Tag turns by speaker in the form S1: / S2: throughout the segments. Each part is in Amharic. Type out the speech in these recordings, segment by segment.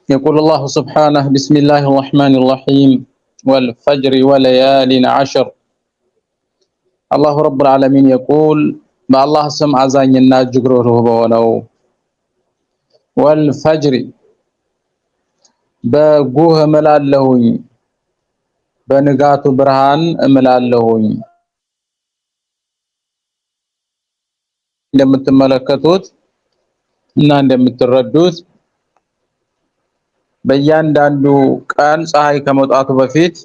S1: يقول الله سبحانه بسم الله الرحمن الرحيم والفجر وليال عشر الله رب العالمين يقول بالله سم عزاኝና እጅግሮህ በሆነው والفجر በጉህ እምላለሁኝ በንጋቱ ብርሃን እምላለሁኝ እንደምትመለከቱት እና እንደምትረዱት በእያንዳንዱ ቀን ፀሐይ ከመውጣቱ በፊት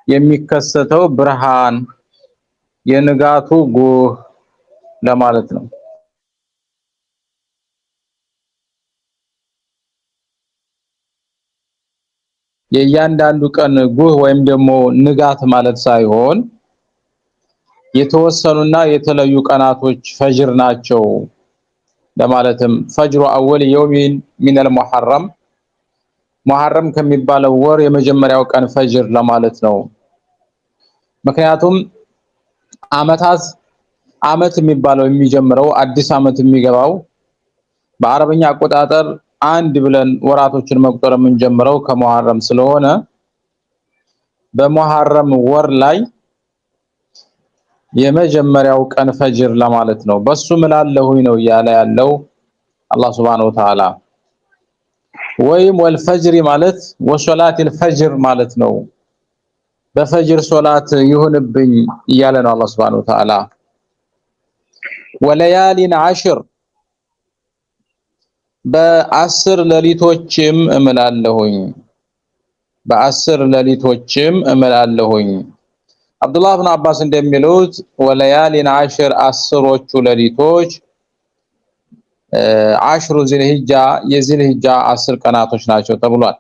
S1: የሚከሰተው ብርሃን የንጋቱ ጉህ ለማለት ነው። የእያንዳንዱ ቀን ጉህ ወይም ደግሞ ንጋት ማለት ሳይሆን የተወሰኑና የተለዩ ቀናቶች ፈጅር ናቸው ለማለትም ፈጅሩ አወል يوم من المحرم ሙሐረም ከሚባለው ወር የመጀመሪያው ቀን ፈጅር ለማለት ነው። ምክንያቱም አመት የሚባለው የሚጀምረው አዲስ አመት የሚገባው በአረበኛ አቆጣጠር አንድ ብለን ወራቶችን መቁጠር የምንጀምረው ከሙሐረም ስለሆነ በሙሐረም ወር ላይ የመጀመሪያው ቀን ፈጅር ለማለት ነው። በሱ ምላለሁኝ ነው ያለ ያለው አላህ Subhanahu Wa Ta'ala ወይም ወልፈጅር ማለት ወሶላት الفجر ማለት ነው። በፈጅር ሶላት ይሁንብኝ እያለ ነው አላህ Subhanahu Wa Ta'ala ወለያሊ 10 በ10 ሌሊቶችም እምላለሁኝ በ10 ሌሊቶችም እምላለሁኝ አብዱላህ ኢብኑ አባስ እንደሚሉት ወለያሊ 10 10ዎቹ ሌሊቶች 10 ዚልሂጃ የዚልሂጃ 10 ቀናቶች ናቸው ተብሏል።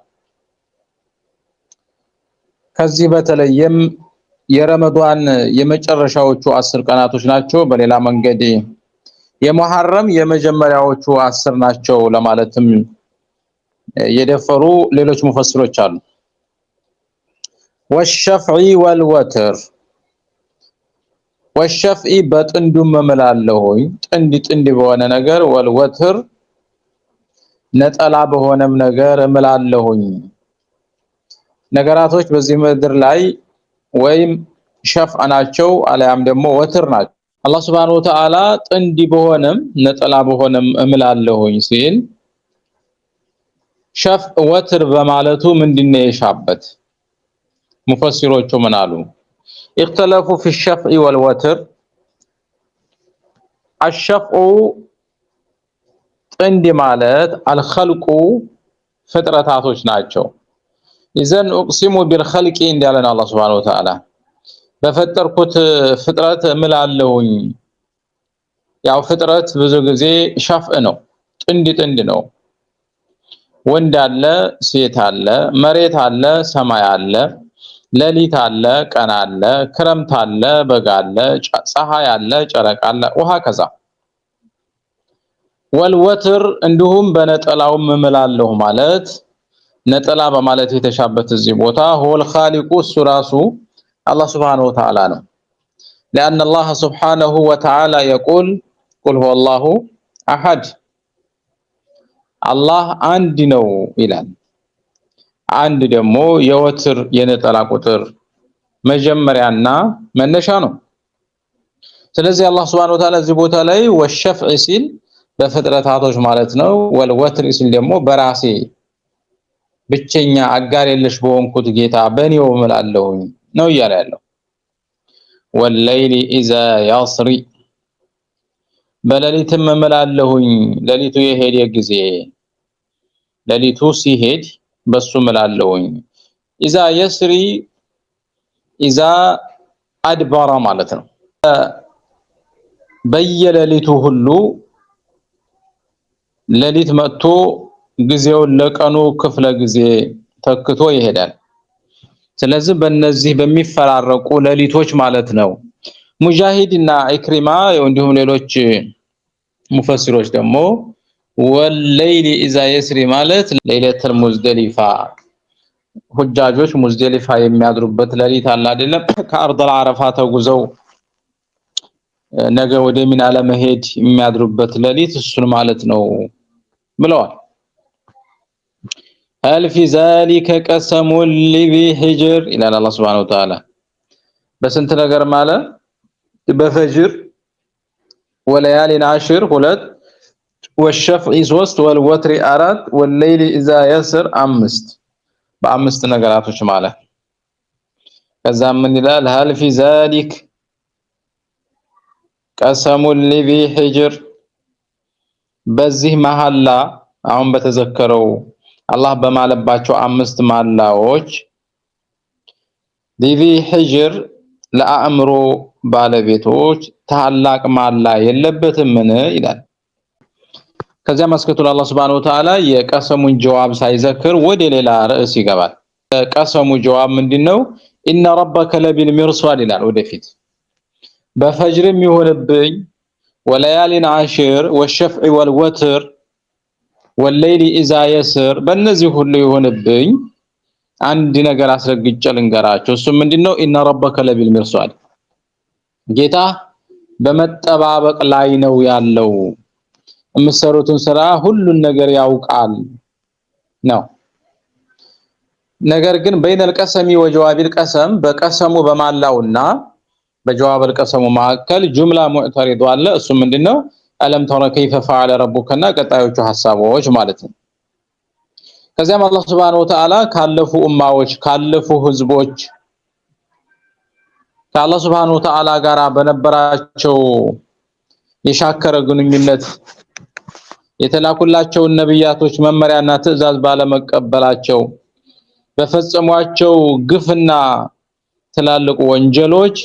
S1: ከዚህ በተለየም የረመዳን የመጨረሻዎቹ 10 ቀናቶች ናቸው። በሌላ መንገድ የሙሐረም የመጀመሪያዎቹ 10 ናቸው ለማለትም የደፈሩ ሌሎች ሙፈስሮች አሉ። والشفع والوتر والشفع በጥንዱም እምላለሁኝ ጥንድ በሆነ ነገር والوتر ነጠላ በሆነም ነገር እምላለሁኝ ነገራቶች በዚህ ምድር ላይ ወይም ሸፍዕ ናቸው አለያም ደግሞ ወትር ናቸው። አላህ Subhanahu Wa Ta'ala ጥንድ በሆነም ነጠላ በሆነም እምላለሁኝ ሲል ሸፍዕ ወትር በማለቱ ምንድነው የሻበት? ሙፈሲሮቹ ምን አሉ? اختلفوا في الشفع والوتر الشفع ጥንድ ማለት الخلق ፍጥረታቶች ናቸው። إذن أقسم بالخلق እንዳለን አላህ Subhanahu Wa Ta'ala በፈጠርኩት ፍጥረት እምላለሁኝ ያው ፍጥረት ብዙ ጊዜ ሸፍዕ ነው ጥንድ ነው። ወንድ አለ ሴት አለ መሬት አለ ሰማይ አለ ሌሊት አለ ቀን አለ ክረምት አለ በጋ አለ ፀሐይ አለ ጨረቃ አለ ውሃ ከዛ ወልወትር እንዲሁም በነጠላውም እምላለሁ ማለት ነጠላ በማለት የተሻበት እዚህ ቦታ ሁወል ኻሊቁ ሱራሱ አላህ Subhanahu Wa Ta'ala ነው። لأن الله سبحانه وتعالى يقول قل هو الله أحد አላህ አንድ ነው ይላል። አንድ ደግሞ የወትር የነጠላ ቁጥር መጀመሪያና መነሻ ነው። ስለዚህ አላህ Subhanahu Wa Ta'ala እዚህ ቦታ ላይ ወሸፍዕ ሲል በፍጥረታቶች ማለት ነው። ወልወትር ሲል ደግሞ በራሴ ብቸኛ አጋር የለሽ በሆንኩት ጌታ በኔው እምላለሁኝ ነው እያለ ያለው። ወለይሊ ኢዛ ያስሪ በሌሊትም እምላለሁኝ ሌሊቱ የሄደ ጊዜ ሌሊቱ ሲሄድ በሱ እምላለሁኝ ኢዛ የስሪ ኢዛ አድበራ ማለት ነው። በየሌሊቱ ሁሉ ሌሊት መጥቶ ጊዜውን ለቀኑ ክፍለ ጊዜ ተክቶ ይሄዳል። ስለዚህ በእነዚህ በሚፈራረቁ ሌሊቶች ማለት ነው። ሙጃሂድና ኢክሪማ እንዲሁም ሌሎች ሙፈሲሮች ደግሞ ወለይሊ ኢዛ የስሪ ማለት ለይለተል ሙዝደሊፋ ሁጃጆች ሙዝደሊፋ የሚያድሩበት ሌሊት አለ አይደለም ከአርደል አረፋ ተጉዘው ነገ ወደ ሚና ለመሄድ የሚያድሩበት ሌሊት እሱን ማለት ነው ብለዋል። هل في ذلك قسم لذي حجر الى الله سبحانه وتعالى በስንት ነገር ማለት በፈጅር وليال عشر ሁለት والشفع 3 والوتر 4 والليل اذا يسر 5 በአምስት ነገራቶች ማለት ከዛም ምን ይላል هل في ذلك قسم لذي حجر በዚህ መሐላ አሁን በተዘከረው አላህ በማለባቸው አምስት ማላዎች ذي حجر ለአእምሮ ባለቤቶች ታላቅ ማላ የለበትምን ይላል ከዚያ ማስከተሉ አላህ Subhanahu Wa Ta'ala የቀሰሙን ጀዋብ ሳይዘክር ወደ ሌላ ርዕስ ይገባል ቀሰሙ ጀዋብ ምንድነው ኢነ ረበከ ለቢል ሚርሷድ ይላል ወደፊት በፈጅርም ይሆንብኝ ወለያሊን አሽር ወሸፍዕ ወልወትር ወለይሊ ኢዛ የስር በእነዚህ ሁሉ ይሆንብኝ አንድ ነገር አስረግጬ ልንገራቸው እሱ ምንድነው ኢነ ረበከ ለቢል ሚርሷድ ጌታ በመጠባበቅ ላይ ነው ያለው የምሰሩትን ስራ ሁሉን ነገር ያውቃል ነው ነገር ግን በይነል ቀሰሚ ወጀዋቢል ቀሰም በቀሰሙ በማላውና በጀዋብል ቀሰሙ ማከል ጁምላ ሙዕተሪድ አለ እሱ ምንድነው አለም ተረ ከይፈ ፈዓለ ረቡከና ቀጣዮቹ ሐሳቦች ማለት ነው ከዚያም አላህ Subhanahu Wa Ta'ala ካለፉ ኡማዎች ካለፉ ህዝቦች ከአላህ Subhanahu Wa Ta'ala ጋራ በነበራቸው የሻከረ ግንኙነት የተላኩላቸው ነብያቶች መመሪያና ትዕዛዝ ባለመቀበላቸው በፈጸሟቸው ግፍና ትላልቅ ወንጀሎች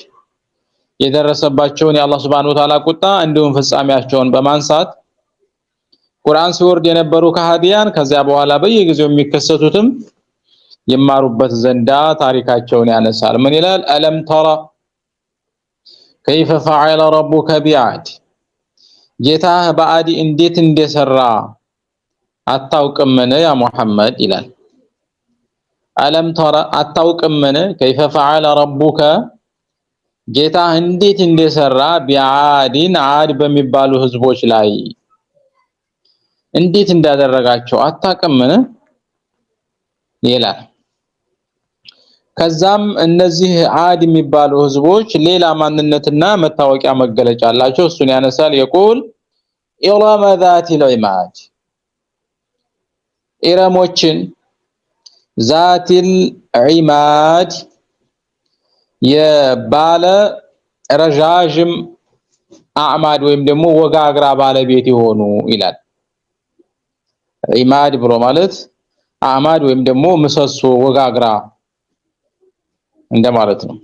S1: የደረሰባቸውን የአላህ Subhanahu Wa Ta'ala ቁጣ እንዲሁም ፍጻሜያቸውን በማንሳት ቁርአን ሲወርድ የነበሩ ከሃዲያን ከዚያ በኋላ በየጊዜው የሚከሰቱትም ይማሩበት ዘንዳ ታሪካቸውን ያነሳል ምን ይላል አለም ተራ كيف فعل ربك بعاد ጌታ በአዲ እንዴት እንደሰራ አታውቅምን ያ መሐመድ ይላል አለም ተራ አታውቅምን كيف فعل ربك ጌታ እንዴት እንደሰራ ቢአዲን አድ በሚባሉ ህዝቦች ላይ እንዴት እንዳደረጋቸው አታውቅምን ይላል ከዛም እነዚህ አድ የሚባሉ ህዝቦች ሌላ ማንነትና መታወቂያ መገለጫ አላቸው እሱን ያነሳል ይቆል ኢራማ ذات العماد ኢራሞችን ذات العماد የባለ ረጃጅም አዕማድ ወይም ደግሞ ወጋግራ ባለቤት ይሆኑ ይላል ኢማድ ብሎ ማለት አዕማድ ወይም ደግሞ ምሰሶ ወጋግራ እንደማለት ነው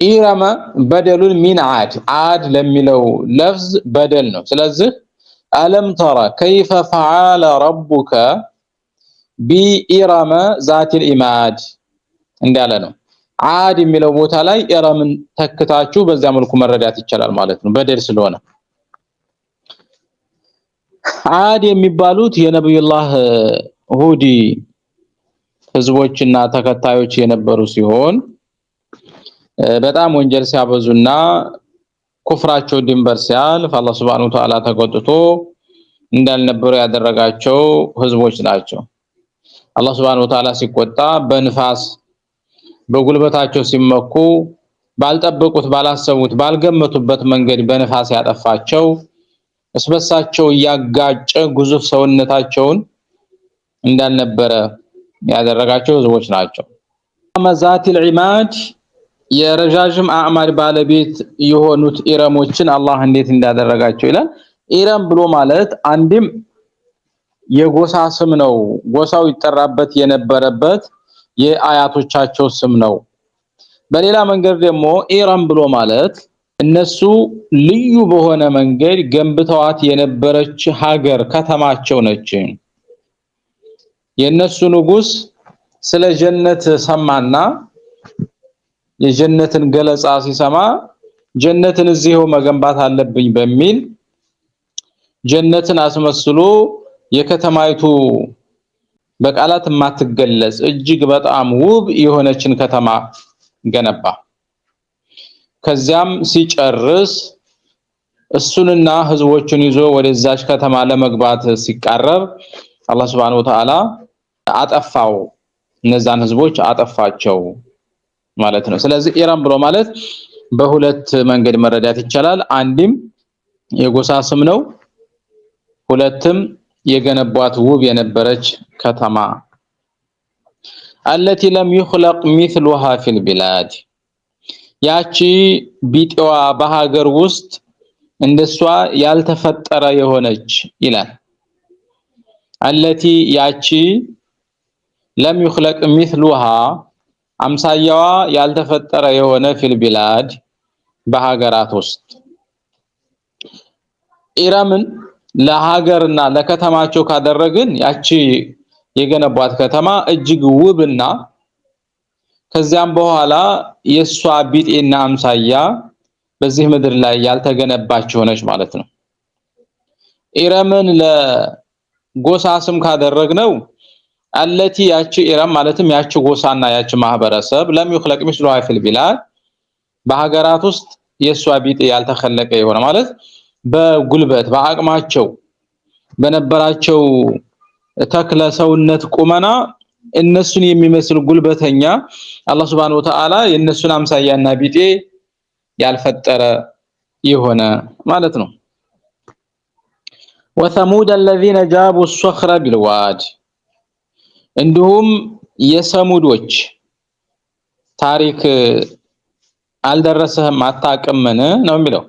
S1: ኢራማ በደሉን ሚን አድ ለሚለው ለፍዝ በደል ነው ስለዚህ አለም ተራ كيف فعل ربك بإرم ذات الإماد እንዳለ ነው አድ የሚለው ቦታ ላይ ኢራምን ተክታችሁ በዛ መልኩ መረዳት ይቻላል ማለት ነው በደል ስለሆነ አድ የሚባሉት የነብዩላህ ሁዲ ህዝቦችና ተከታዮች የነበሩ ሲሆን በጣም ወንጀል ሲያበዙና ኩፍራቸው ድንበር ሲያልፍ አላህ Subhanahu Wa Ta'ala ተቆጥቶ እንዳልነበሩ ያደረጋቸው ህዝቦች ናቸው አላህ Subhanahu Wa Ta'ala ሲቆጣ በንፋስ በጉልበታቸው ሲመኩ ባልጠበቁት ባላሰቡት ባልገመቱበት መንገድ በንፋስ ያጠፋቸው እስበሳቸው ያጋጨ ግዙፍ ሰውነታቸውን እንዳልነበረ ያደረጋቸው ህዝቦች ናቸው መዛቲል ዒማድ የረጃጅም አዕማድ ባለቤት የሆኑት ኢራሞችን አላህ እንዴት እንዳደረጋቸው ይላል ኢራም ብሎ ማለት አንድም የጎሳ ስም ነው ጎሳው ይጠራበት የነበረበት የአያቶቻቸው ስም ነው በሌላ መንገድ ደግሞ ኢራም ብሎ ማለት እነሱ ልዩ በሆነ መንገድ ገንብተዋት የነበረች ሀገር ከተማቸው ነች የነሱ ንጉስ ስለ ጀነት ሰማና የጀነትን ገለጻ ሲሰማ ጀነትን እዚሁ መገንባት አለብኝ በሚል ጀነትን አስመስሎ የከተማይቱ በቃላት ማትገለጽ እጅግ በጣም ውብ የሆነችን ከተማ ገነባ ከዚያም ሲጨርስ እሱንና ህዝቦቹን ይዞ ወደዛች ከተማ ለመግባት ሲቃረብ አላህ Subhanahu Wa Ta'ala አጠፋው እነዛን ህዝቦች አጠፋቸው ማለት ነው። ስለዚህ ኢራን ብሎ ማለት በሁለት መንገድ መረዳት ይቻላል። አንድም የጎሳ ስም ነው፣ ሁለትም የገነቧት ውብ የነበረች ከተማ التي لم يخلق مثلها في البلاد ያቺ ቢጤዋ በሀገር ውስጥ እንደሷ ያልተፈጠረ የሆነች ይላል። التي ያቺ لم يخلق مثلها አምሳያዋ ያልተፈጠረ የሆነ في البلاد በሀገራት ውስጥ ኢራምን ለሀገርና ለከተማቸው ካደረግን ያቺ የገነቧት ከተማ እጅግ ውብና ከዚያም በኋላ የሷ ቢጤና አምሳያ በዚህ ምድር ላይ ያልተገነባች ሆነች ማለት ነው። ኢራምን ለጎሳ ስም ካደረግነው التي ያቺ ኢራም ማለትም ያቺ ጎሳና ያቺ ማህበረሰብ ለም ይخلق مثلها في البلاد በሀገራት ውስጥ የሷ ቢጤ ያልተخለቀ የሆነ ማለት በጉልበት በአቅማቸው በነበራቸው ተክለ ሰውነት ቁመና እነሱን የሚመስል ጉልበተኛ አላህ Subhanahu Wa Ta'ala የነሱን አምሳያና ቢጤ ያልፈጠረ የሆነ ማለት ነው። وثمود الذين جابوا الصخر بالواد እንዲሁም የሰሙዶች ታሪክ አልደረሰህም አታቀመነ ነው የሚለው።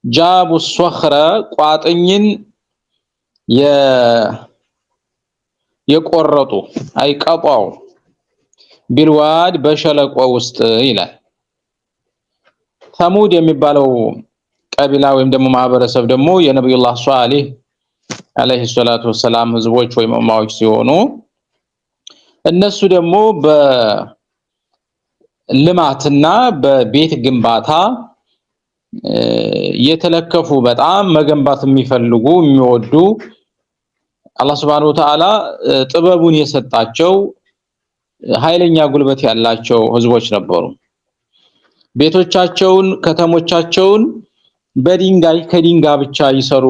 S1: ጃቡ الصخر ቋጥኝን የቆረጡ አይቀጣው ቢልዋድ በሸለቆ ውስጥ ይላል። ሰሙድ የሚባለው ቀቢላ ወይም ደግሞ ማህበረሰብ ደግሞ የነብዩላህ ሷሊህ አለይሂ ሰላቱ ወሰላም ህዝቦች ወይ ኡማዎች ሲሆኑ እነሱ ደግሞ በልማትና በቤት ግንባታ የተለከፉ በጣም መገንባት የሚፈልጉ የሚወዱ አላህ Subhanahu Wa Ta'ala ጥበቡን የሰጣቸው ኃይለኛ ጉልበት ያላቸው ህዝቦች ነበሩ። ቤቶቻቸውን ከተሞቻቸውን በድንጋይ ከድንጋይ ብቻ ይሰሩ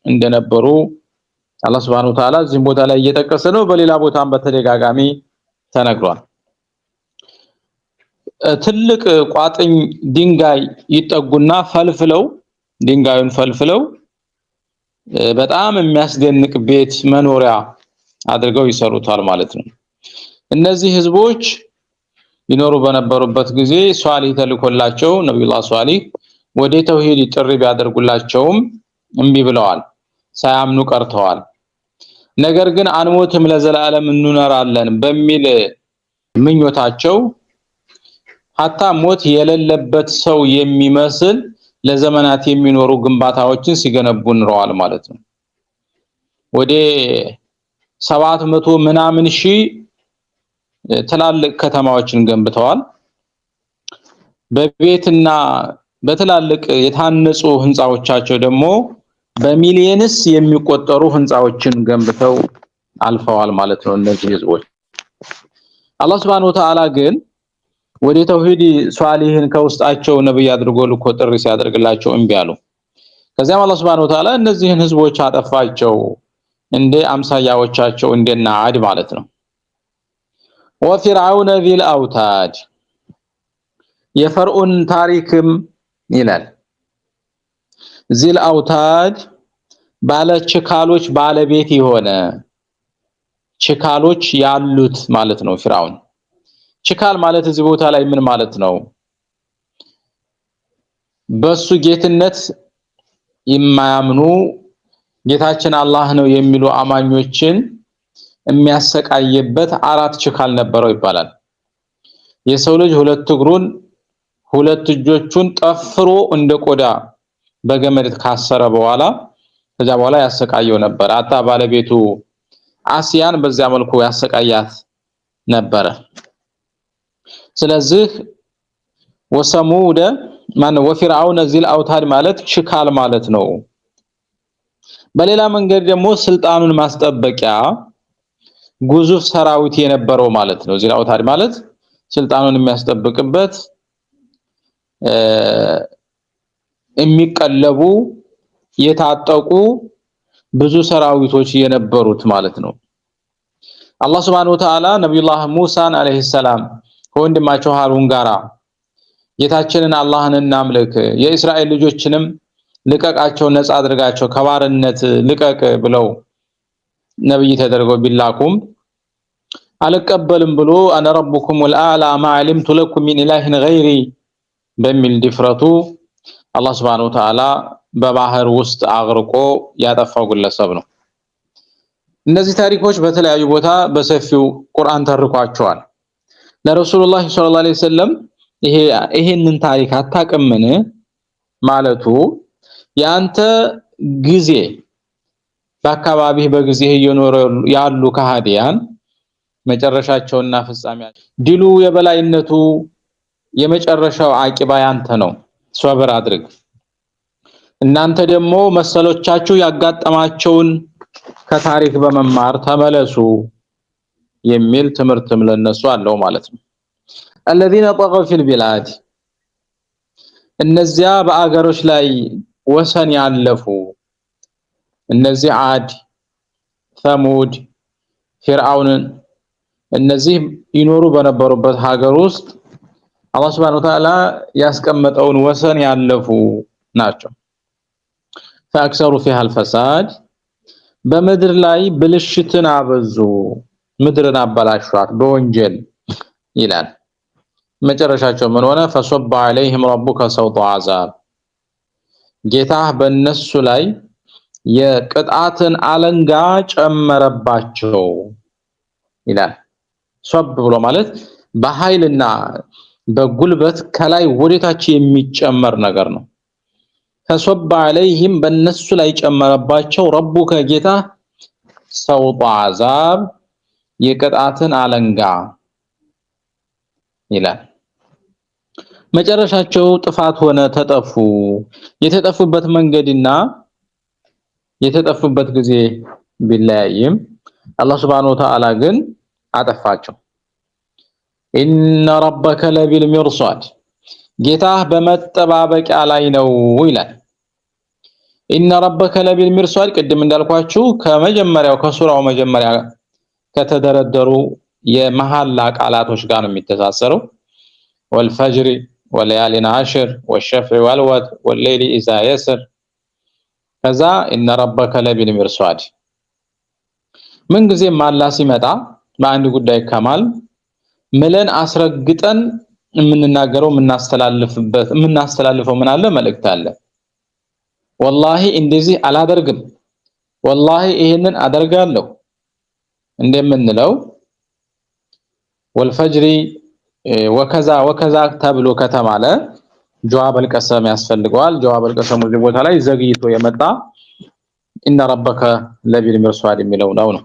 S1: እንደነበሩ አላህ Subhanahu Wa Ta'ala እዚህ ቦታ ላይ እየጠቀሰ ነው። በሌላ ቦታም በተደጋጋሚ ተነግሯል። ትልቅ ቋጥኝ ድንጋይ ይጠጉና ፈልፍለው ድንጋዩን ፈልፍለው በጣም የሚያስደንቅ ቤት መኖሪያ አድርገው ይሰሩታል ማለት ነው። እነዚህ ህዝቦች ይኖሩ በነበሩበት ጊዜ ሷሊህ ተልኮላቸው ነብዩላህ ሷሊህ ወደ ተውሂድ ጥሪ ቢያደርጉላቸውም እምቢ ብለዋል፣ ሳያምኑ ቀርተዋል። ነገር ግን አንሞትም ለዘላለም እንኖራለን በሚል ምኞታቸው hatta ሞት የሌለበት ሰው የሚመስል ለዘመናት የሚኖሩ ግንባታዎችን ሲገነቡ ኖረዋል ማለት ነው። ወደ 700 ምናምን ሺህ ትላልቅ ከተማዎችን ገንብተዋል። በቤትና በትላልቅ የታነጹ ህንጻዎቻቸው ደግሞ በሚሊየንስ የሚቆጠሩ ህንጻዎችን ገንብተው አልፈዋል ማለት ነው። እነዚህ ህዝቦች አላህ Subhanahu Wa Ta'ala ግን ወደ ተውሂድ ሷሊህን ከውስጣቸው ነብይ አድርጎ ልኮ ጥሪ ሲያደርግላቸው እምቢ አሉ። ከዚያም አላህ Subhanahu Wa Ta'ala እነዚህን ህዝቦች አጠፋቸው እንደ አምሳያዎቻቸው እንደና አድ ማለት ነው። ወፊርዓውን ذل አውታድ የፈርዖን ታሪክም ይላል። ذل አውታድ ባለ ችካሎች ባለቤት የሆነ ችካሎች ያሉት ማለት ነው ፍርዓውን። ችካል ማለት እዚህ ቦታ ላይ ምን ማለት ነው? በሱ ጌትነት የማያምኑ ጌታችን አላህ ነው የሚሉ አማኞችን የሚያሰቃይበት አራት ችካል ነበረው ይባላል። የሰው ልጅ ሁለት እግሩን ሁለት እጆቹን ጠፍሮ እንደ ቆዳ በገመድ ካሰረ በኋላ ከዛ በኋላ ያሰቃየው ነበር። አታ ባለቤቱ አሲያን በዚያ መልኩ ያሰቃያት ነበር። ስለዚህ ወሰሙደ ማነው ወፊርዓውን ذل አውታድ ማለት ችካል ማለት ነው። በሌላ መንገድ ደግሞ ስልጣኑን ማስጠበቂያ ግዙፍ ሰራዊት የነበረው ማለት ነው። ذل አውታድ ማለት ስልጣኑን የሚያስጠብቅበት የሚቀለቡ የታጠቁ ብዙ ሰራዊቶች የነበሩት ማለት ነው። አላህ Subhanahu Wa Ta'ala ነብዩላህ ሙሳን አለይሂ ሰላም ከወንድማቸው ሃሩን ጋራ ጌታችንን አላህን እናምልክ የእስራኤል ልጆችንም ልቀቃቸው ነፃ አድርጋቸው ከባርነት ልቀቅ ብለው ነብይ ተደርገው ቢላኩም አልቀበልም ብሎ አነ ረብኩም አልአላ ማ علمت لكم من اله غيري በሚል ድፍረቱ አላህ Subhanahu Wa Ta'ala በባህር ውስጥ አግርቆ ያጠፋው ግለሰብ ነው። እነዚህ ታሪኮች በተለያዩ ቦታ በሰፊው ቁርአን ተርኳቸዋል። ለረሱላህ ሰለላሁ ዐለይሂ ወሰለም ይሄንን ታሪክ አታቀምን ማለቱ ያንተ ጊዜ በአካባቢህ በጊዜ እየኖሩ ያሉ ከሃዲያን መጨረሻቸውና ፍጻሜያቸው ድሉ የበላይነቱ የመጨረሻው አቂባ ያንተ ነው ሶብር አድርግ እናንተ ደግሞ መሰሎቻችሁ ያጋጠማቸውን ከታሪክ በመማር ተመለሱ የሚል ትምህርትም ለነሱ አለው ማለት ነው። الذين طغوا في البلاد እነዚያ በአገሮች ላይ ወሰን ያለፉ እነዚህ ዓድ ሰሙድ ፊርዓውን እነዚህ ይኖሩ በነበሩበት ሀገር ውስጥ አላህ Subhanahu Wa Ta'ala ያስቀመጠውን ወሰን ያለፉ ናቸው። فاكثروا فيها الفساد በምድር ላይ ብልሽትን አበዙ ምድርን አበላሿት በወንጀል ይላል። መጨረሻቸው ምን ሆነ? فصب عليهم ربك صوت عذاب ጌታህ በእነሱ ላይ የቅጣትን አለንጋ ጨመረባቸው ይላል። ሶብ ብሎ ማለት በኃይልና በጉልበት ከላይ ወደታች የሚጨመር ነገር ነው። فصب عليهم በእነሱ ላይ ጨመረባቸው ረቡከ ጌታ ሰውጥ عذاب የቅጣትን አለንጋ ይላል። መጨረሻቸው ጥፋት ሆነ ተጠፉ። የተጠፉበት መንገድና የተጠፉበት ጊዜ ቢለያይም አላህ Subhanahu Wa Ta'ala ግን አጠፋቸው። ኢነ ረበከ ለቢል ሚርሷድ ጌታህ በመጠባበቂያ ላይ ነው ይላል። ኢነ ረበከ ለቢል ሚርሷድ ቅድም እንዳልኳችሁ ከመጀመሪያው ከሱራው መጀመሪያ ከተደረደሩ የመሐላ ቃላቶች ጋር ነው የሚተሳሰረው። ወልፈጅር ወለያሊን አሽር ወሸፍዕ ወልወት ወለይሊ ኢዛ የስር ከዛ ኢነ ረበከ ለቢል ሚርሷድ ምን ጊዜ ማላ ሲመጣ በአንድ ጉዳይ ከማል ምለን አስረግጠን የምንናገረው የምናስተላልፈው ምን አለ መልእክት አለ። ወላሂ እንደዚህ አላደርግም ወላሂ ይሄንን አደርጋለሁ እንደምንለው ወልፈጅሪ ወከዛ ወከዛ ተብሎ ከተማለ ጀዋብ አልቀሰም ያስፈልገዋል። ጀዋብ አልቀሰሙ እዚህ ቦታ ላይ ዘግይቶ የመጣ ኢነ ረበከ ለቢል ሚርሷድ የሚለው ነው።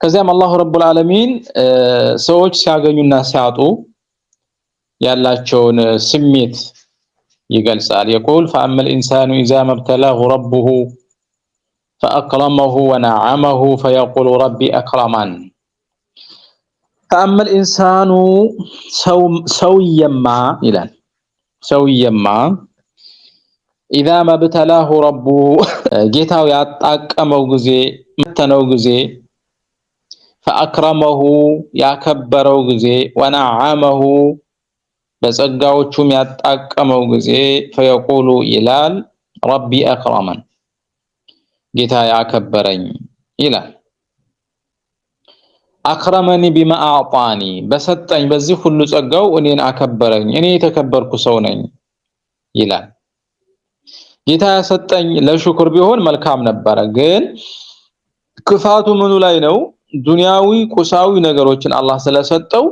S1: ከዚያም አላሁ ረቡል ዓለሚን ሰዎች ሲያገኙና ሲያጡ ያላቸውን ስሜት ይገልጻል። يقول فأما الإنسان إذا ما ابتلاه ربه فأكرمه ونعمه فيقول ربي أكرمن فأما الإنسان سويما ይላል ሰውየማ إذا ما ابتلاه ربه ጌታው ያጣቀመው ጊዜ መተነው ጊዜ فأكرمه ያከበረው ጊዜ ونعمه በጸጋዎቹም ያጣቀመው ጊዜ فيقول ይላል ረቢ አክረመን ጌታ ያከበረኝ ይላል። አክረመኒ ቢማ አዕጣኒ በሰጠኝ በዚህ ሁሉ ጸጋው እኔን አከበረኝ እኔ የተከበርኩ ሰው ነኝ ይላል። ጌታ ያሰጠኝ ለሽኩር ቢሆን መልካም ነበር። ግን ክፋቱ ምኑ ላይ ነው? ዱንያዊ ቁሳዊ ነገሮችን አላህ ስለሰጠው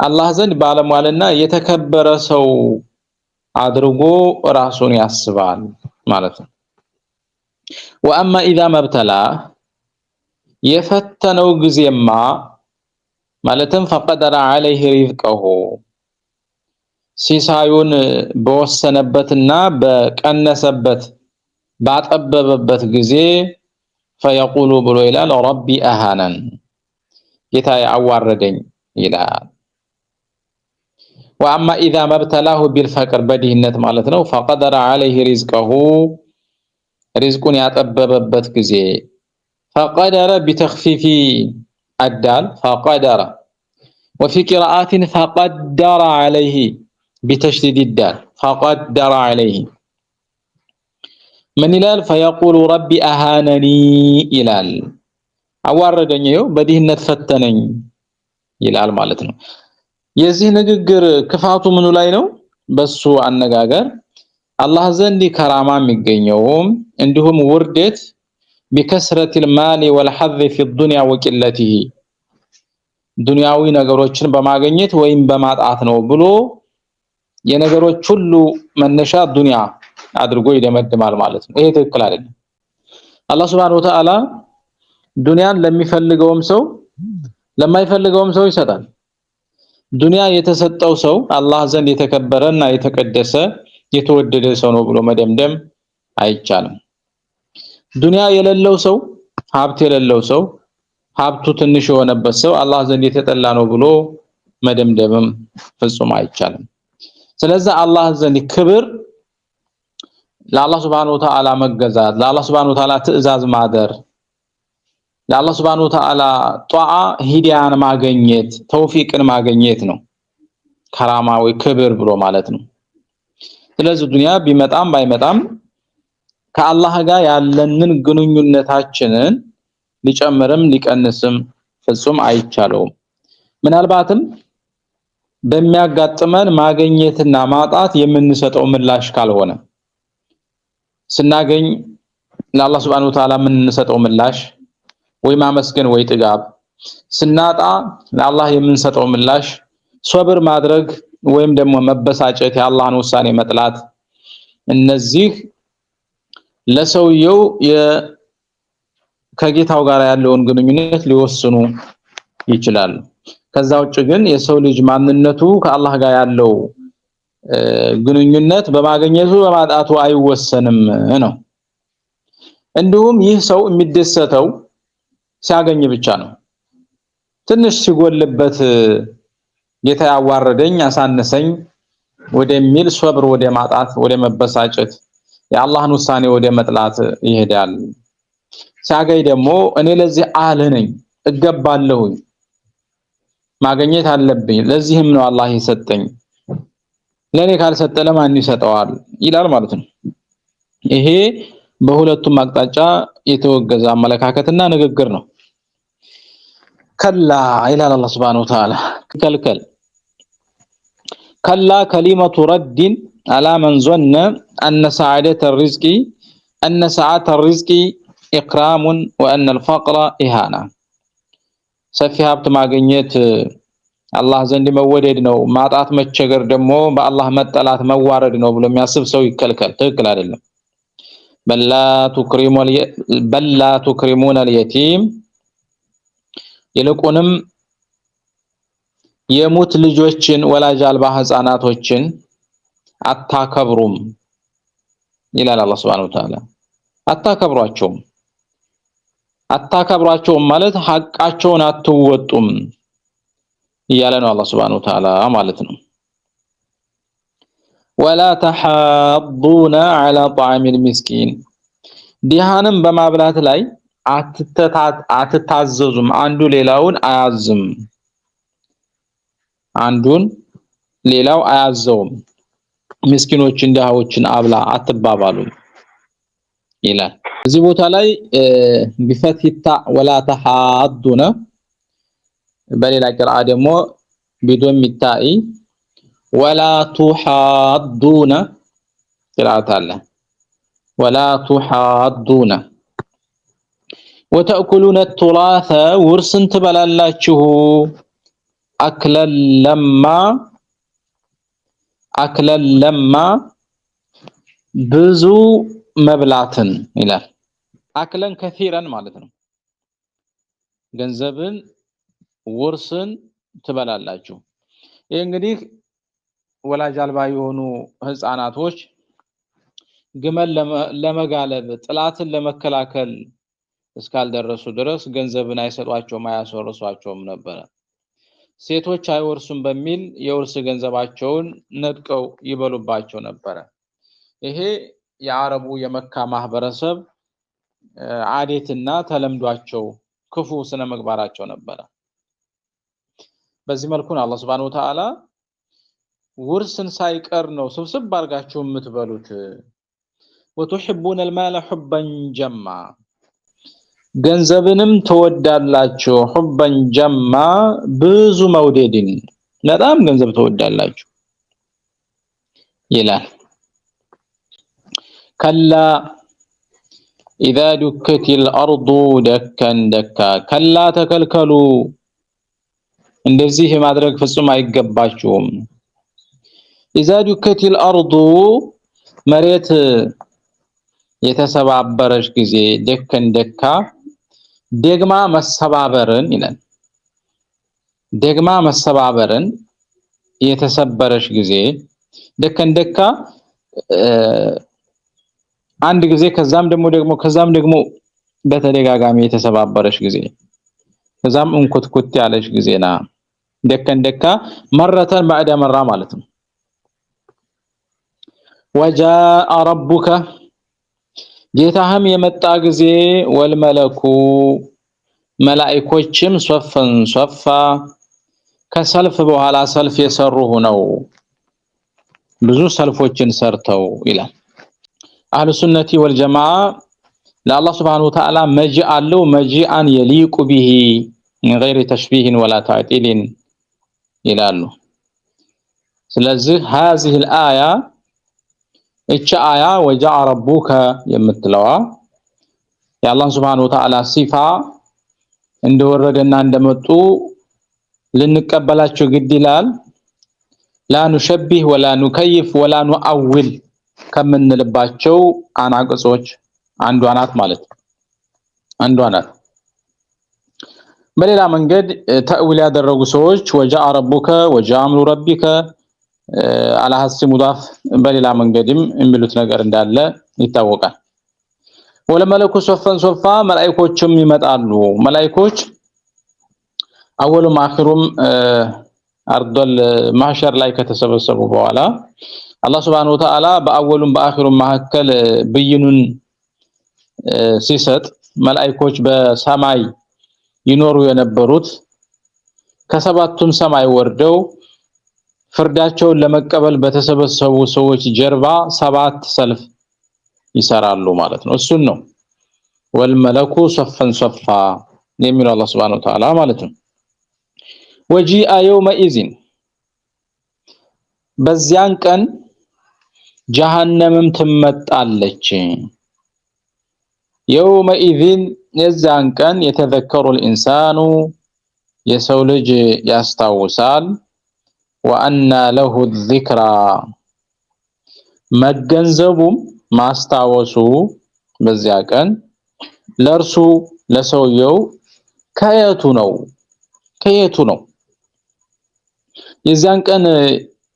S1: አላህ ዘንድ ባለሟልና የተከበረ ሰው አድርጎ ራሱን ያስባል ማለት ነው። ወአማ ኢዛ መብተላ የፈተነው ጊዜማ ማለትም ፈቀደረ عليه رزقه ሲሳዩን በወሰነበትና በቀነሰበት ባጠበበበት ጊዜ فيقول ብሎ ይላል ረቢ አሃነን ጌታዬ አዋረደኝ ይላል። وأما إذا ما ابتلاه بالفقر بديهነት ማለት ነው فقدر عليه رزقه رزقን ያጠበበበት ጊዜ فقدر بتخفيف الدال فقدر وفي قراءات فقدر عليه بتشديد الدال فقدر عليه من ይላል فيقول ربي أهانني ይላል አዋረደኝ በድህነት ፈተነኝ ይላል ማለት ነው የዚህ ንግግር ክፋቱ ምኑ ላይ ነው በሱ አነጋገር አላህ ዘንድ ከራማ የሚገኘው እንዲሁም ውርደት بكثرة المال والحظ في الدنيا وقلته ዱንያዊ ነገሮችን በማግኘት ወይም በማጣት ነው ብሎ የነገሮች ሁሉ መነሻ ዱንያ አድርጎ ይደመድማል ማለት ነው ይሄ ትክክል አይደለም አላህ Subhanahu Wa Ta'ala ዱንያን ለሚፈልገውም ሰው ለማይፈልገውም ሰው ይሰጣል ዱንያ የተሰጠው ሰው አላህ ዘንድ የተከበረና የተቀደሰ የተወደደ ሰው ነው ብሎ መደምደም አይቻልም ዱንያ የሌለው ሰው ሀብት የሌለው ሰው ሀብቱ ትንሽ የሆነበት ሰው አላህ ዘንድ የተጠላ ነው ብሎ መደምደምም ፍጹም አይቻልም ስለዚህ አላህ ዘንድ ክብር ለአላህ Subhanahu Wa Ta'ala መገዛት ለአላህ Subhanahu Wa Ta'ala ትእዛዝ ማደር ለአላህ Subhanahu Wa Ta'ala ጧዓ ሂዳያን ማግኘት ተውፊቅን ማግኘት ነው ከራማዊ ክብር ብሎ ማለት ነው ስለዚህ ዱንያ ቢመጣም ባይመጣም ከአላህ ጋር ያለንን ግንኙነታችንን ሊጨምርም ሊቀንስም ፍጹም አይቻለውም ምናልባትም በሚያጋጥመን ማግኘትና ማጣት የምንሰጠው ምላሽ ካልሆነ ስናገኝ ለአላህ Subhanahu Wa Ta'ala የምንሰጠው ምላሽ ወይ ማመስገን ወይ ጥጋብ ስናጣ ለአላህ የምንሰጠው ምላሽ ሶብር ማድረግ ወይም ደግሞ መበሳጨት የአላህን ውሳኔ መጥላት እነዚህ ለሰውየው ከጌታው ጋር ያለውን ግንኙነት ሊወስኑ ይችላል ከዛ ውጭ ግን የሰው ልጅ ማንነቱ ከአላህ ጋር ያለው ግንኙነት በማግኘቱ በማጣቱ አይወሰንም ነው እንዲሁም ይህ ሰው የሚደሰተው ሲያገኝ ብቻ ነው ትንሽ ሲጎልበት ጌታ ያዋረደኝ አሳነሰኝ ወደሚል ሶብር ወደ ማጣት ወደ መበሳጨት የአላህን ውሳኔ ወደ መጥላት ይሄዳል ሲያገኝ ደግሞ እኔ ለዚህ አለ ነኝ እገባለሁ ማግኘት አለብኝ ለዚህም ነው አላህ የሰጠኝ ለኔ ካልሰጠ ለማን ይሰጠዋል ይላል ማለት ነው ይሄ በሁለቱም አቅጣጫ የተወገዘ አመለካከትና ንግግር ነው ከላ ይላል አላህ Subhanahu Wa Ta'ala ከልከል ከላ كلمة رد على من ظن أن سعادة الرزق أن سعادة الرزق إكرام وأن الفقر إهانة ሰፊ ሀብት ማግኘት አላህ ዘንድ መወደድ ነው ማጣት መቸገር ደግሞ በአላህ መጠላት መዋረድ ነው ብሎ የሚያስብ ሰው ይከልከል ትክክል አይደለም በላ تكرمون اليتيم ይልቁንም የሙት ልጆችን ወላጅ አልባ ህፃናቶችን አታከብሩም ይላል አላህ Subhanahu Wa Ta'ala አታከብሯቸውም ማለት ሐቃቸውን አትወጡም ይያለ ነው አላህ Subhanahu Wa Ta'ala ማለት ነው ولا تحاضون على طعام المسكين ዲሃንም በማብላት ላይ አትታዘዙም አንዱ ሌላውን አያዝም አንዱን ሌላው አያዘውም ምስኪኖችን ዲሃዎችን አብላ አትባባሉ ይላል እዚህ ቦታ ላይ ቢፈትታ ولا تحاضون በሌላ ቅራአ ደግሞ ቢዶም ሚታይ ولا تحاضون ቅራአት አለ ولا تحاضون وتأكلون التراث ورثን ትበላላችሁ أكلا لما ብዙ መብላትን ይላል አክለን ከثيرا ማለት ነው ገንዘብን ውርስን ትበላላችሁ ይሄ እንግዲህ ወላጅ አልባ የሆኑ ህፃናቶች ግመል ለመጋለብ ጥላትን ለመከላከል እስካልደረሱ ድረስ ገንዘብን አይሰጧቸውም አያስወርሷቸውም ነበር ሴቶች አይወርሱም በሚል የውርስ ገንዘባቸውን ነጥቀው ይበሉባቸው ነበር ይሄ የአረቡ የመካ ማህበረሰብ ዓዴትና ተለምዷቸው ክፉ ስነ ምግባራቸው ነበር። በዚህ መልኩ ነው አላህ Subhanahu Wa Ta'ala ውርስን ሳይቀር ነው ስብስብ አርጋችሁ የምትበሉት። وتحبون المال حبا جما ገንዘብንም ተወዳላችሁ حبا جما ብዙ መውደድን በጣም ገንዘብ ተወዳላችሁ ይላል። كلا إذا دكت الأرض دكا دكا كلا ተከልከሉ እንደዚህ ማድረግ ፍጹም አይገባችሁም። إذا دكت الأرض መሬት የተሰባበረች ጊዜ ደከን ደካ ደግማ መሰባበርን ይላል። ደግማ መሰባበርን የተሰበረች ጊዜ ደከን ደካ አንድ ጊዜ ከዛም ደግሞ በተደጋጋሚ የተሰባበረች ጊዜ ከዛም እንኩትኩት ያለች ጊዜና ደከን ደካ መረተን بعد መራ ማለት ነው። وجاء ربك ጌታህም የመጣ ጊዜ ወልመለኩ መላእክቶችም ሶፈን ሶፋ ከሰልፍ በኋላ ሰልፍ የሰሩ ሆነው ብዙ ሰልፎችን ሰርተው ይላል። አህሉ ሱነቲ ወልጀማዓ ለአላህ Subhanahu Wa Ta'ala መጂእ አለው መጂአን የሊቁ ቢሂ من غير تشبيه ولا تعطيل ይላሉ። ስለዚህ هذه الآية እቺ አያ وجاء ربك የምትለዋ የአላህ Subhanahu Wa Ta'ala ሲፋ እንደወረደና እንደመጡ ልንቀበላቸው ግድ ይላል። لا نشبه ولا نكيف ولا نؤول ከምንልባቸው አናቅጾች አንዷ ናት ማለት ነው። አንዷ ናት። በሌላ መንገድ ተእዊል ያደረጉ ሰዎች وجاء ربك وجاء امر ربك على حسب مضاف በሌላ መንገድም የሚሉት ነገር እንዳለ ይታወቃል። ወለመለኩ ሶፈን ሶፋ መላእክቶችም ይመጣሉ። መላእክቶች አወሉም አኺሩም አርዶል ማህሸር ላይ ከተሰበሰቡ በኋላ አላህ Subhanahu Wa Ta'ala በአወሉም በአኺሩም መሐከል ብይኑን ሲሰጥ መላእክቶች በሰማይ ይኖሩ የነበሩት ከሰባቱም ሰማይ ወርደው ፍርዳቸውን ለመቀበል በተሰበሰቡ ሰዎች ጀርባ ሰባት ሰልፍ ይሰራሉ ማለት ነው። እሱን ነው ወልመለኩ ሶፈን ሶፋ የሚለው አላህ Subhanahu Wa Ta'ala ማለት ነው። وجيء يومئذ በዚያን ቀን ጀሃነምም ትመጣለች። يومئذ የዛን ቀን የተذكر الانسان የሰው ልጅ ያስታውሳል። وأن له الذكرى መገንዘቡም ማስታወሱ በዚያ ቀን ለርሱ ለሰውየው ከየቱ ነው የዚያን ቀን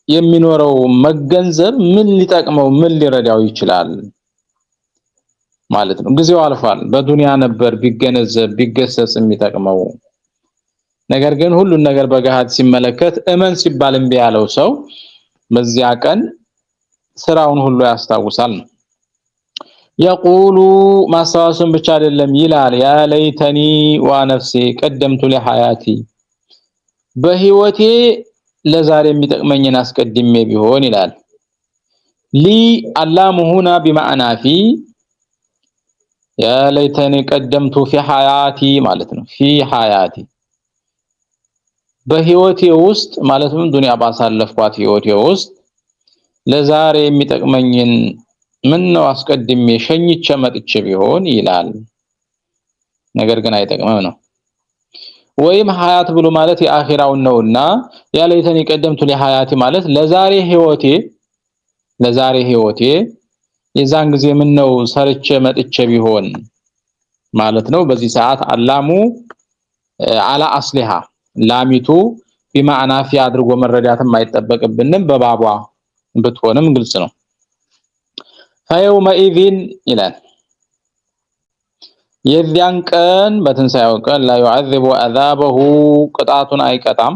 S1: የሚኖረው መገንዘብ ምን ሊጠቅመው ምን ሊረዳው ይችላል ማለት ነው። ጊዜው አልፏል። በዱንያ ነበር ቢገነዘብ ቢገሰጽ የሚጠቅመው። ነገር ግን ሁሉን ነገር በገሃድ ሲመለከት እመን ሲባል እምቢ ያለው ሰው በዚያ ቀን ስራውን ሁሉ ያስታውሳል። يقول ማስታወስን ብቻ አይደለም ይላል ያ ለይተኒ ወነፍሲ ቀደምቱ ለሐያቲ በህይወቴ ለዛሬ የሚጠቅመኝን አስቀድሜ ቢሆን ይላል። ሊ አላሙ ሁና بمعنى في يا ليتني قدمت في حياتي ማለት ነው። في حياتي በህይወቴ ውስጥ ማለትም ዱንያ ባሳለፍኳት ህይወቴ ውስጥ ለዛሬ የሚጠቅመኝን ምን ነው አስቀድሜ ሸኝቼ መጥቼ ቢሆን ይላል። ነገር ግን አይጠቅምም ነው። ወይም ሐያት ብሎ ማለት የአኺራውን ነውና ያ ለይተኒ ቀደምቱ ለሐያቲ ማለት ለዛሬ ህይወቴ የዛን ጊዜ ምን ነው ሰርቼ መጥቼ ቢሆን ማለት ነው። በዚህ ሰዓት አላሙ አላ አስሊሃ ላሚቱ بمعنى في አድርጎ መረዳትም አይጠበቅብንም በባቧ ብትሆንም ግልጽ ነው። فيومئذ ይላል የዚያን ቀን በትንሳኤው ቀን لا يعذب عذابه ቅጣቱን አይቀጣም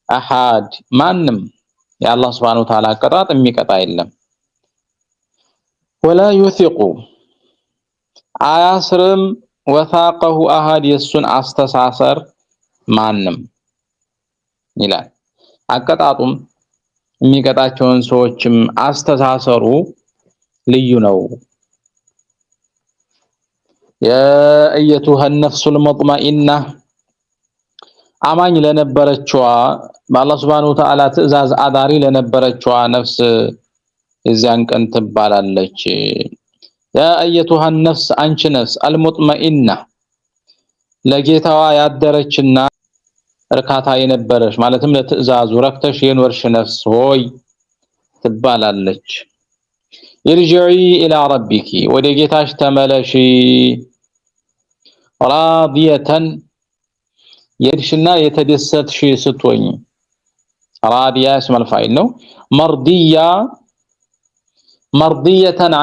S1: አሐድ ማንም የአላህ Subhanahu Wa Ta'ala ቅጣት የሚቀጣ የለም። ولا يثق አያስርም ወሳቀሁ አሃድ የሱን አስተሳሰር ማንም ይላል። አቀጣጡም የሚቀጣቸውን ሰዎችም አስተሳሰሩ ልዩ ነው። ያ አየቱሃ ነፍሱል ሙጥመኢና አማኝ ለነበረችዋ በአላህ Subhanahu Wa Ta'ala ትእዛዝ አዳሪ ለነበረችዋ ነፍስ እዚያን ቀን ትባላለች። ያ አየቱሃ ነፍስ አንቺ ነፍስ አልሙጥመኢና ለጌታዋ ያደረችና እርካታ የነበረች ማለትም ለትእዛዙ ረክተሽ የኖርሽ ነፍስ ሆይ ትባላለች። ኢርጂዒ ኢላ ረቢኪ ወደ ጌታሽ ተመለሺ ራዲየተን የድሽና የተደሰትሽ ስትሆኝ ራዲያ እስመል ፋኢል ነው። መርዲየተን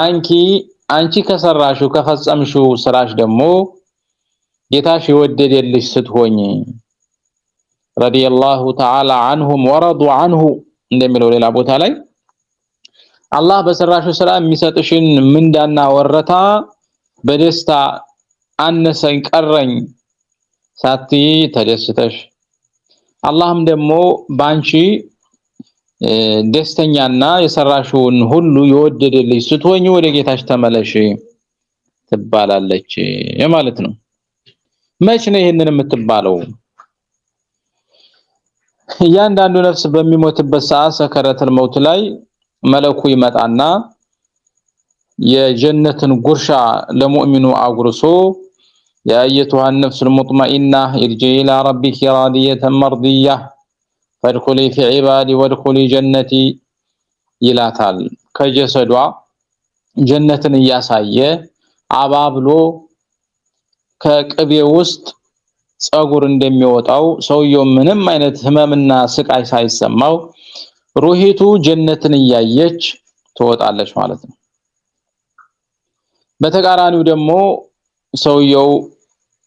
S1: አንቺ ከሰራሽው ከፈጸምሽው ስራሽ ደግሞ ጌታሽ የወደደልሽ ስትሆኝ ረዲየላሁ ተዓላ ዐንሁም ወረዱ ዐንሁ እንደሚለው ሌላ ቦታ ላይ አላህ በሰራሽው ስራ የሚሰጥሽን ምንዳና ወረታ በደስታ አነሰኝ ቀረኝ ሳትይ ተደስተሽ አላህም ደግሞ ባንቺ ደስተኛና የሰራሽውን ሁሉ የወደደልሽ ስትሆኝ ወደ ጌታሽ ተመለሽ ትባላለች ማለት ነው። መች ነው ይሄንን የምትባለው? እያንዳንዱ ነፍስ በሚሞትበት ሰዓት ሰከረተል መውት ላይ መለኩ ይመጣና የጀነትን ጉርሻ ለሙእሚኑ አጉርሶ ያ አየቱሃ ነፍሱል ሙጥመኢና ኢርጂዒ ኢላ ረቢኪ ራዲየተን መርዲያ ፈድኹሊ ፊ ዒባዲ ወድኹሊ ጀነቲ ይላታል። ከጀሰዷ ጀነትን እያሳየ አባብሎ ከቅቤ ውስጥ ጸጉር እንደሚወጣው ሰውየው ምንም አይነት ህመምና ስቃይ ሳይሰማው ሩሂቱ ጀነትን እያየች ትወጣለች ማለት ነው። በተቃራኒው ደግሞ ሰውየው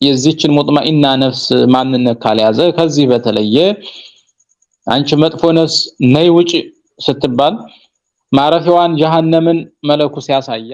S1: የዚችን ሙጥመኢና ነፍስ ማንነት ካልያዘ ከዚህ በተለየ አንቺ መጥፎ ነፍስ ነይ ውጪ ስትባል ማረፊያዋን ጀሃነምን መለኩ ሲያሳያ